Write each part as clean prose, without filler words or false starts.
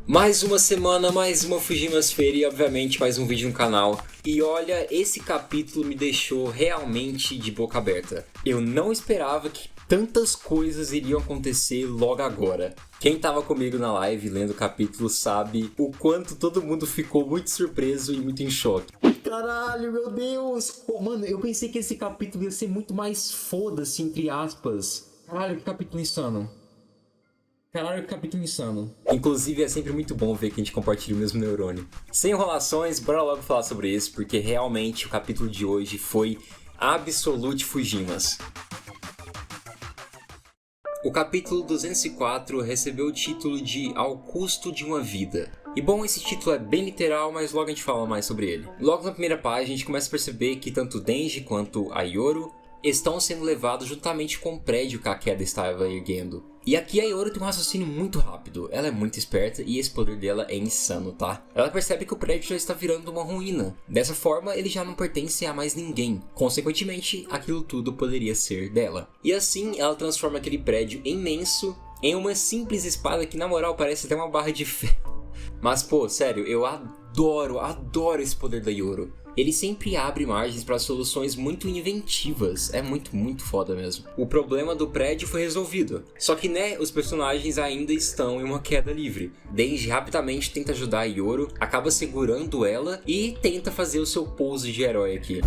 Mais uma semana, mais uma Fujimas Feira e obviamente mais um vídeo no canal. E olha, esse capítulo me deixou realmente de boca aberta. Eu não esperava que tantas coisas iriam acontecer logo agora. Quem tava comigo na live lendo o capítulo sabe o quanto todo mundo ficou muito surpreso e muito em choque. Caralho, meu Deus! Oh, mano, eu pensei que esse capítulo ia ser muito mais foda-se, entre aspas. Caralho, que capítulo insano. Caralho, que capítulo insano. Inclusive, é sempre muito bom ver que a gente compartilha o mesmo neurônio. Sem enrolações, bora logo falar sobre isso, porque realmente o capítulo de hoje foi Absolute Fujimas. O capítulo 204 recebeu o título de Ao Custo de uma Vida. E bom, esse título é bem literal, mas logo a gente fala mais sobre ele. Logo na primeira página, a gente começa a perceber que tanto Denji quanto a Yoru estão sendo levados juntamente com o prédio que a Queda estava erguendo. E aqui a Yoru tem um raciocínio muito rápido, ela é muito esperta e esse poder dela é insano, tá? Ela percebe que o prédio já está virando uma ruína. Dessa forma, ele já não pertence a mais ninguém. Consequentemente, aquilo tudo poderia ser dela. E assim, ela transforma aquele prédio imenso em uma simples espada que, na moral, parece até uma barra de ferro. Mas, pô, sério, eu adoro esse poder da Yoru. Ele sempre abre margens para soluções muito inventivas, é muito foda mesmo. O problema do prédio foi resolvido, só que os personagens ainda estão em uma queda livre. Denji rapidamente tenta ajudar a Yoru, acaba segurando ela e tenta fazer o seu pouso de herói aqui.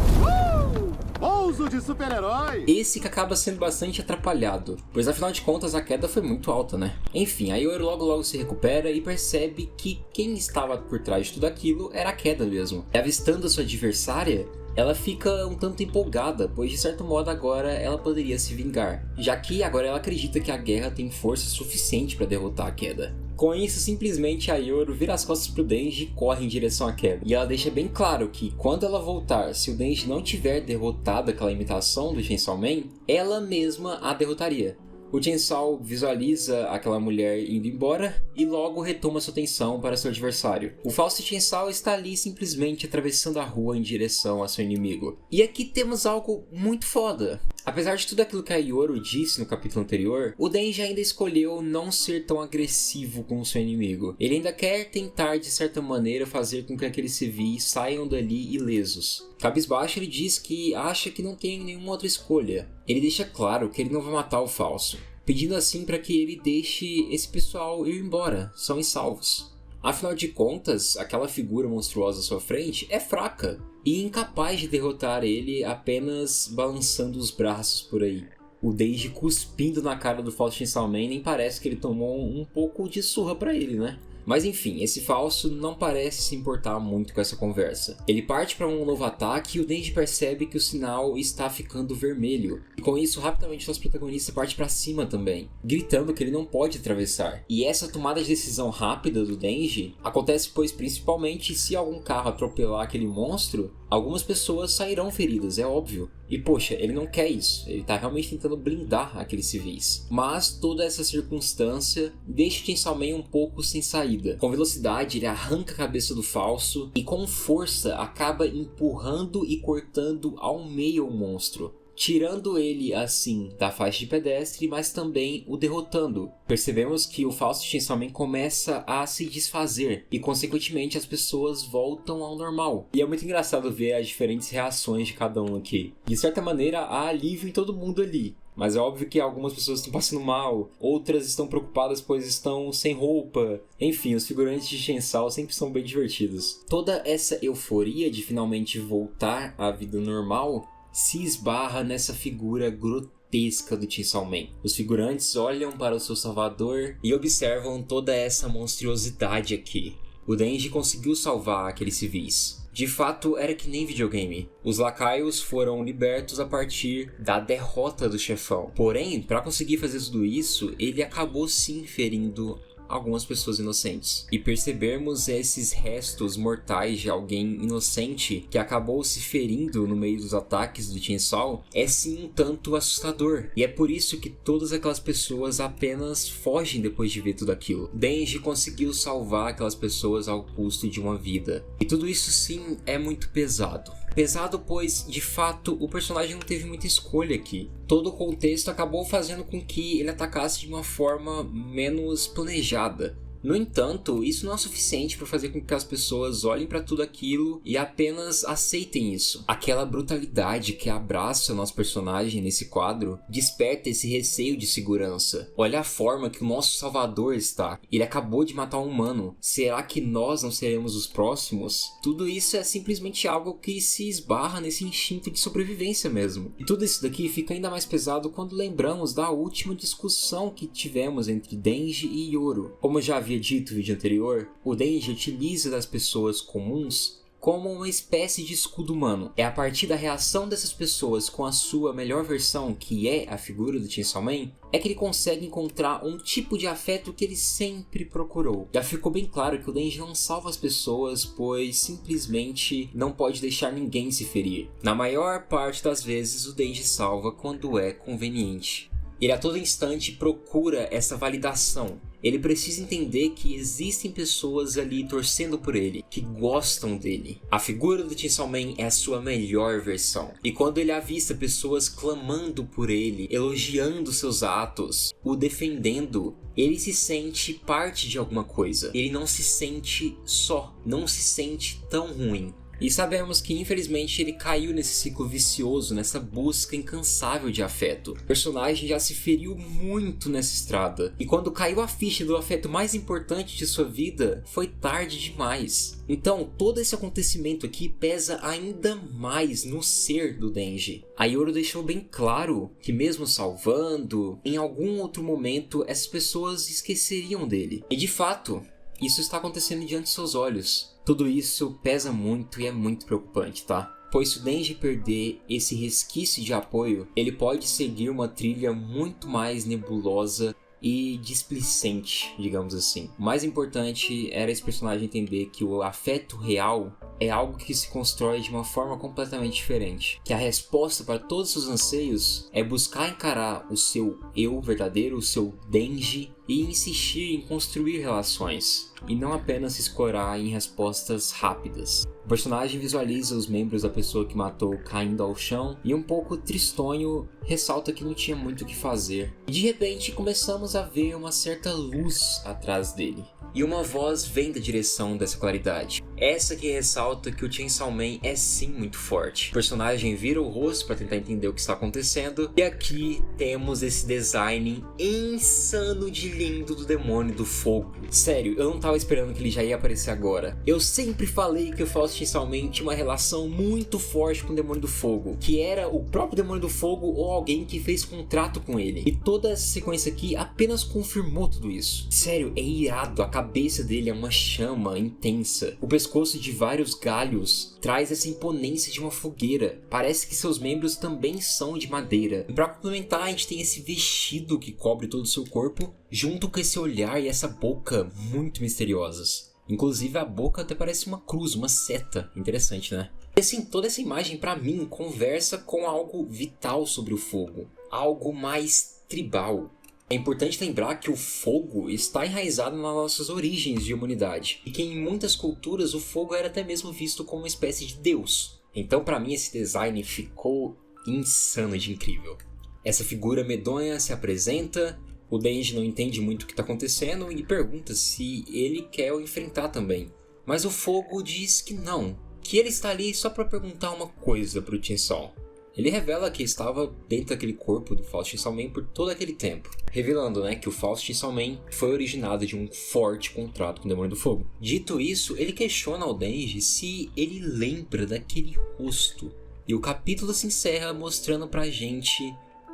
Pouso de super-herói! Esse que acaba sendo bastante atrapalhado, pois afinal de contas a queda foi muito alta, né? Enfim, a Yoru logo se recupera e percebe que quem estava por trás de tudo aquilo era a queda mesmo. E avistando a sua adversária, ela fica um tanto empolgada, pois de certo modo agora ela poderia se vingar, já que agora ela acredita que a guerra tem força suficiente para derrotar a queda. Com isso, simplesmente a Yoru vira as costas pro Denji e corre em direção à queda. E ela deixa bem claro que quando ela voltar, se o Denji não tiver derrotado aquela imitação do Chainsaw Man, ela mesma a derrotaria. O Chainsaw visualiza aquela mulher indo embora e logo retoma sua atenção para seu adversário. O falso Chainsaw está ali simplesmente atravessando a rua em direção a seu inimigo. E aqui temos algo muito foda. Apesar de tudo aquilo que a Yoru disse no capítulo anterior, o Denji ainda escolheu não ser tão agressivo com o seu inimigo. Ele ainda quer tentar de certa maneira fazer com que aqueles civis saiam dali ilesos. Cabisbaixo, ele diz que acha que não tem nenhuma outra escolha. Ele deixa claro que ele não vai matar o falso, pedindo assim para que ele deixe esse pessoal ir embora, são e salvos. Afinal de contas, aquela figura monstruosa à sua frente é fraca e incapaz de derrotar ele apenas balançando os braços por aí. O Denji cuspindo na cara do falso Chainsaw Man, nem parece que ele tomou um pouco de surra pra ele, né? Mas enfim, esse falso não parece se importar muito com essa conversa. Ele parte para um novo ataque e o Denji percebe que o sinal está ficando vermelho. E com isso, rapidamente nosso protagonista parte para cima também, gritando que ele não pode atravessar. E essa tomada de decisão rápida do Denji acontece pois principalmente se algum carro atropelar aquele monstro, algumas pessoas sairão feridas, é óbvio. E poxa, ele não quer isso, ele tá realmente tentando blindar aqueles civis. Mas toda essa circunstância deixa o Chainsaw Man um pouco sem saída. Com velocidade, ele arranca a cabeça do falso e com força acaba empurrando e cortando ao meio o monstro, tirando ele assim da faixa de pedestre, mas também o derrotando. Percebemos que o falso Chainsaw Man começa a se desfazer e consequentemente as pessoas voltam ao normal. E é muito engraçado ver as diferentes reações de cada um aqui. De certa maneira há alívio em todo mundo ali, mas é óbvio que algumas pessoas estão passando mal, outras estão preocupadas pois estão sem roupa. Enfim, os figurantes de Chainsaw sempre são bem divertidos. Toda essa euforia de finalmente voltar à vida normal se esbarra nessa figura grotesca do Chainsaw Man. Os figurantes olham para o seu salvador e observam toda essa monstruosidade aqui. O Denji conseguiu salvar aqueles civis. De fato, era que nem videogame. Os lacaios foram libertos a partir da derrota do chefão. Porém, para conseguir fazer tudo isso, ele acabou sim ferindo algumas pessoas inocentes. E percebermos esses restos mortais de alguém inocente que acabou se ferindo no meio dos ataques do Chainsaw é sim um tanto assustador. E é por isso que todas aquelas pessoas apenas fogem depois de ver tudo aquilo. Denji conseguiu salvar aquelas pessoas ao custo de uma vida. E tudo isso sim é muito pesado. Pesado pois, de fato, o personagem não teve muita escolha aqui. Todo o contexto acabou fazendo com que ele atacasse de uma forma menos planejada. No entanto, isso não é suficiente para fazer com que as pessoas olhem para tudo aquilo e apenas aceitem isso. Aquela brutalidade que abraça o nosso personagem nesse quadro desperta esse receio de segurança. Olha a forma que o nosso Salvador está. Ele acabou de matar um humano. Será que nós não seremos os próximos? Tudo isso é simplesmente algo que se esbarra nesse instinto de sobrevivência mesmo. E tudo isso daqui fica ainda mais pesado quando lembramos da última discussão que tivemos entre Denji e Yoro. Como eu já havia dito no vídeo anterior, o Denji utiliza das pessoas comuns como uma espécie de escudo humano. É a partir da reação dessas pessoas com a sua melhor versão, que é a figura do Chainsaw Man, é que ele consegue encontrar um tipo de afeto que ele sempre procurou. Já ficou bem claro que o Denji não salva as pessoas, pois simplesmente não pode deixar ninguém se ferir. Na maior parte das vezes, o Denji salva quando é conveniente. Ele a todo instante procura essa validação. Ele precisa entender que existem pessoas ali torcendo por ele, que gostam dele. A figura do Chainsaw Man é a sua melhor versão. E quando ele avista pessoas clamando por ele, elogiando seus atos, o defendendo, ele se sente parte de alguma coisa. Ele não se sente só, não se sente tão ruim. E sabemos que infelizmente ele caiu nesse ciclo vicioso, nessa busca incansável de afeto. O personagem já se feriu muito nessa estrada. E quando caiu a ficha do afeto mais importante de sua vida, foi tarde demais. Então todo esse acontecimento aqui pesa ainda mais no ser do Denji. A Yoro deixou bem claro que mesmo salvando, em algum outro momento essas pessoas esqueceriam dele. E de fato, isso está acontecendo diante de seus olhos. Tudo isso pesa muito e é muito preocupante, tá? Pois se o Denji perder esse resquício de apoio, ele pode seguir uma trilha muito mais nebulosa e displicente, digamos assim. O mais importante era esse personagem entender que o afeto real é algo que se constrói de uma forma completamente diferente. Que a resposta para todos os seus anseios é buscar encarar o seu eu verdadeiro, o seu Denji, e insistir em construir relações, e não apenas se escorar em respostas rápidas. O personagem visualiza os membros da pessoa que matou caindo ao chão, e um pouco tristonho ressalta que não tinha muito o que fazer. E de repente começamos a ver uma certa luz atrás dele. E uma voz vem da direção dessa claridade. Essa que ressalta que o Chainsaw Man é sim muito forte. O personagem vira o rosto para tentar entender o que está acontecendo. E aqui temos esse design insano de lindo do demônio do fogo. Sério, eu não tava esperando que ele já ia aparecer agora. Eu sempre falei que o Faust Chainsaw Man tinha uma relação muito forte com o demônio do fogo, que era o próprio demônio do fogo ou alguém que fez contrato com ele. E toda essa sequência aqui apenas confirmou tudo isso. Sério, é irado. A cabeça dele é uma chama intensa. O pescoço de vários galhos traz essa imponência de uma fogueira. Parece que seus membros também são de madeira. E para complementar, a gente tem esse vestido que cobre todo o seu corpo, junto com esse olhar e essa boca muito misteriosas. Inclusive a boca até parece uma cruz, uma seta. Interessante, né? E assim, toda essa imagem pra mim conversa com algo vital sobre o fogo. Algo mais tribal. É importante lembrar que o fogo está enraizado nas nossas origens de humanidade. E que em muitas culturas o fogo era até mesmo visto como uma espécie de deus. Então pra mim esse design ficou insano de incrível. Essa figura medonha se apresenta, o Denji não entende muito o que está acontecendo e pergunta se ele quer o enfrentar também. Mas o fogo diz que não, que ele está ali só para perguntar uma coisa para o Chainsaw. Ele revela que estava dentro daquele corpo do Faust Chainsaw Man por todo aquele tempo, revelando, que o Faust Chainsaw Man foi originado de um forte contrato com o Demônio do Fogo. Dito isso, ele questiona ao Denji se ele lembra daquele rosto. E o capítulo se encerra mostrando pra gente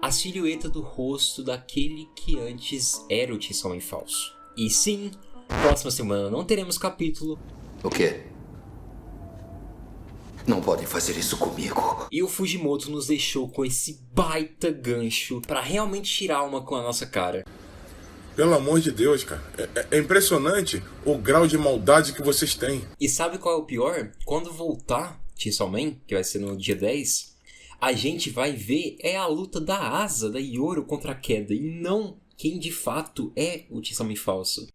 a silhueta do rosto daquele que antes era o Chainsaw Man falso. E sim, próxima semana não teremos capítulo. O quê? Não podem fazer isso comigo. E o Fujimoto nos deixou com esse baita gancho pra realmente tirar uma com a nossa cara. Pelo amor de Deus, cara. É impressionante o grau de maldade que vocês têm. E sabe qual é o pior? Quando voltar Chainsaw Man, que vai ser no dia 10, a gente vai ver a luta da Asa, da Yoro contra a Queda, e não quem de fato é o Chainsaw Man falso.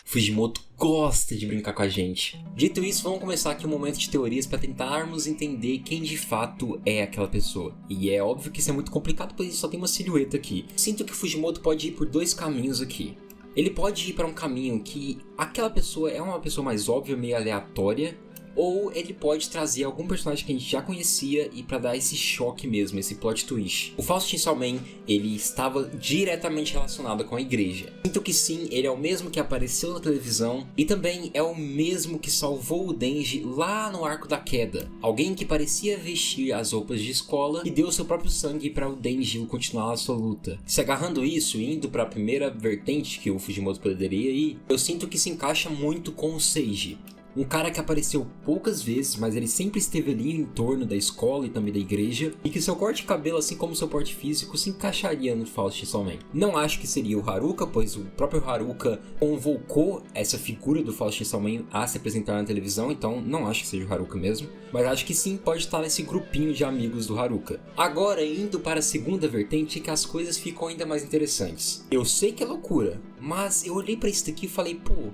Fujimoto gosta de brincar com a gente. Dito isso, vamos começar aqui um momento de teorias para tentarmos entender quem de fato é aquela pessoa. E é óbvio que isso é muito complicado, pois só tem uma silhueta aqui. Sinto que o Fujimoto pode ir por dois caminhos aqui. Ele pode ir para um caminho que aquela pessoa é uma pessoa mais óbvia, meio aleatória, ou ele pode trazer algum personagem que a gente já conhecia e para dar esse choque mesmo, esse plot twist. O Faust Chainsaw Man, ele estava diretamente relacionado com a igreja. Sinto que sim, ele é o mesmo que apareceu na televisão e também é o mesmo que salvou o Denji lá no Arco da Queda. Alguém que parecia vestir as roupas de escola e deu seu próprio sangue para o Denji continuar a sua luta. Se agarrando isso e indo para a primeira vertente que o Fujimoto poderia ir, eu sinto que se encaixa muito com o Seiji. Um cara que apareceu poucas vezes, mas ele sempre esteve ali em torno da escola e também da igreja, e que seu corte de cabelo, assim como seu porte físico, se encaixaria no Faust Chainsaw Man. Não acho que seria o Haruka, pois o próprio Haruka convocou essa figura do Faust Chainsaw Man a se apresentar na televisão, então não acho que seja o Haruka mesmo, mas acho que sim, pode estar nesse grupinho de amigos do Haruka. Agora, indo para a segunda vertente, que as coisas ficam ainda mais interessantes. Eu sei que é loucura, mas eu olhei para isso daqui e falei, pô,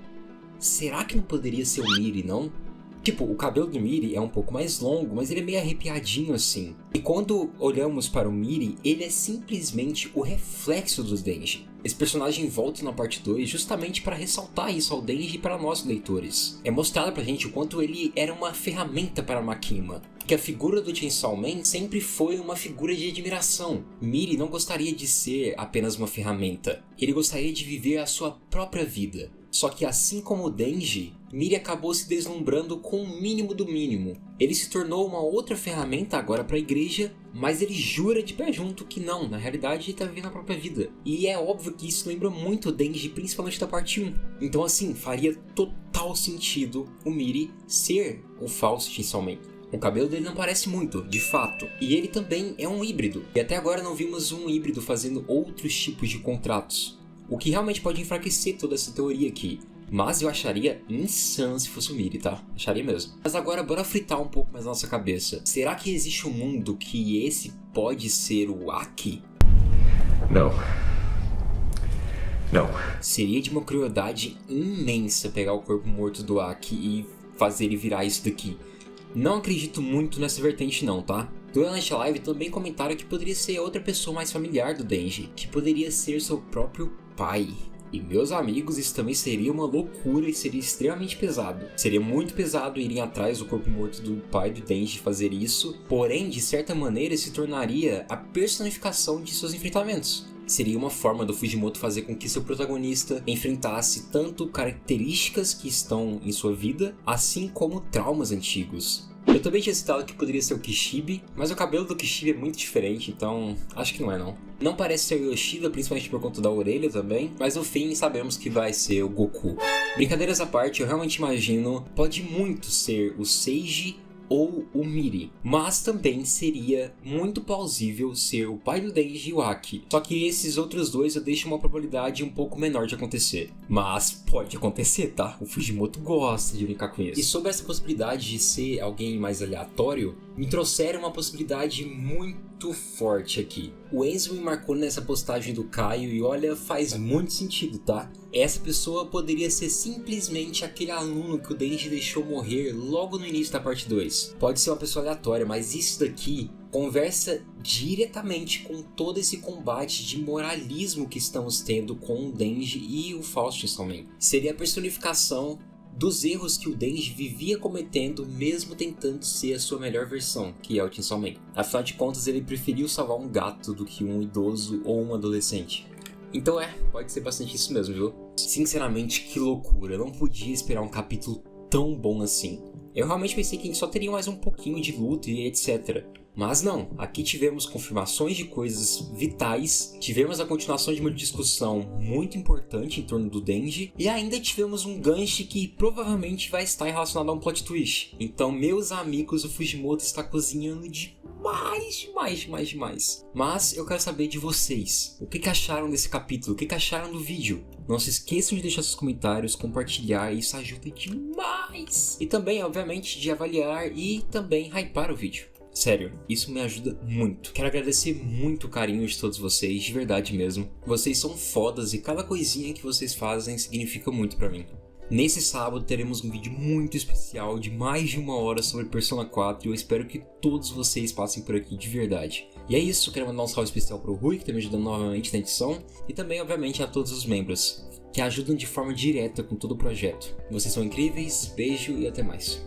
será que não poderia ser o Miri, não? Tipo, o cabelo do Miri é um pouco mais longo, mas ele é meio arrepiadinho assim. E quando olhamos para o Miri, ele é simplesmente o reflexo dos Denji. Esse personagem volta na parte 2 justamente para ressaltar isso ao Denji e para nós leitores. É mostrado pra gente o quanto ele era uma ferramenta para Makima. Que a figura do Chainsaw Man sempre foi uma figura de admiração. Miri não gostaria de ser apenas uma ferramenta. Ele gostaria de viver a sua própria vida. Só que assim como o Denji, Miri acabou se deslumbrando com o mínimo do mínimo. Ele se tornou uma outra ferramenta agora para a igreja, mas ele jura de pé junto que não, na realidade ele está vivendo a própria vida. E é óbvio que isso lembra muito o Denji, principalmente da parte 1. Então assim, faria total sentido o Miri ser o Faust Chainsaw Man. O cabelo dele não parece muito, de fato. E ele também é um híbrido. E até agora não vimos um híbrido fazendo outros tipos de contratos. O que realmente pode enfraquecer toda essa teoria aqui. Mas eu acharia insano se fosse o Miri, tá? Acharia mesmo. Mas agora bora fritar um pouco mais na nossa cabeça. Será que existe um mundo que esse pode ser o Aki? Não. Não. Seria de uma crueldade imensa pegar o corpo morto do Aki e fazer ele virar isso daqui. Não acredito muito nessa vertente não, tá? Durante a live também comentaram que poderia ser outra pessoa mais familiar do Denji, que poderia ser seu próprio pai. E meus amigos, isso também seria uma loucura e seria extremamente pesado. Seria muito pesado irem atrás do corpo morto do pai do Denji fazer isso, porém, de certa maneira, se tornaria a personificação de seus enfrentamentos. Seria uma forma do Fujimoto fazer com que seu protagonista enfrentasse tanto características que estão em sua vida, assim como traumas antigos. Eu também tinha citado que poderia ser o Kishibe, mas o cabelo do Kishibe é muito diferente, então acho que não é não. Não parece ser o Yoshida, principalmente por conta da orelha também, mas no fim sabemos que vai ser o Goku. Brincadeiras à parte, eu realmente imagino, pode muito ser o Seiji ou o Miri, mas também seria muito plausível ser o pai do Denji e o Aki. Só que esses outros dois eu deixo uma probabilidade um pouco menor de acontecer. Mas pode acontecer, tá? O Fujimoto gosta de brincar com isso. E sobre essa possibilidade de ser alguém mais aleatório, me trouxeram uma possibilidade muito forte aqui. O Enzo me marcou nessa postagem do Caio e olha, faz muito sentido, tá? Essa pessoa poderia ser simplesmente aquele aluno que o Denji deixou morrer logo no início da parte 2. Pode ser uma pessoa aleatória, mas isso daqui conversa diretamente com todo esse combate de moralismo que estamos tendo com o Denji e o Faust Chainsaw Man. Seria a personificação dos erros que o Denji vivia cometendo mesmo tentando ser a sua melhor versão, que é o Chainsaw Man. Afinal de contas, ele preferiu salvar um gato do que um idoso ou um adolescente. Então pode ser bastante isso mesmo, viu? Sinceramente, que loucura, eu não podia esperar um capítulo tão bom assim. Eu realmente pensei que a gente só teria mais um pouquinho de luta e etc. Mas não, aqui tivemos confirmações de coisas vitais, tivemos a continuação de uma discussão muito importante em torno do Denji, e ainda tivemos um gancho que provavelmente vai estar relacionado a um plot twist. Então, meus amigos, o Fujimoto está cozinhando demais. Mas eu quero saber de vocês. O que acharam desse capítulo? O que acharam do vídeo? Não se esqueçam de deixar seus comentários, compartilhar, isso ajuda demais. E também, obviamente, de avaliar e também hypar o vídeo. Sério, isso me ajuda muito. Quero agradecer muito o carinho de todos vocês, de verdade mesmo. Vocês são fodas e cada coisinha que vocês fazem significa muito pra mim. Nesse sábado teremos um vídeo muito especial de mais de 1 hora sobre Persona 4 e eu espero que todos vocês passem por aqui de verdade. E é isso, quero mandar um salve especial pro Rui, que está me ajudando novamente na edição, e também, obviamente, a todos os membros, que ajudam de forma direta com todo o projeto. Vocês são incríveis, beijo e até mais.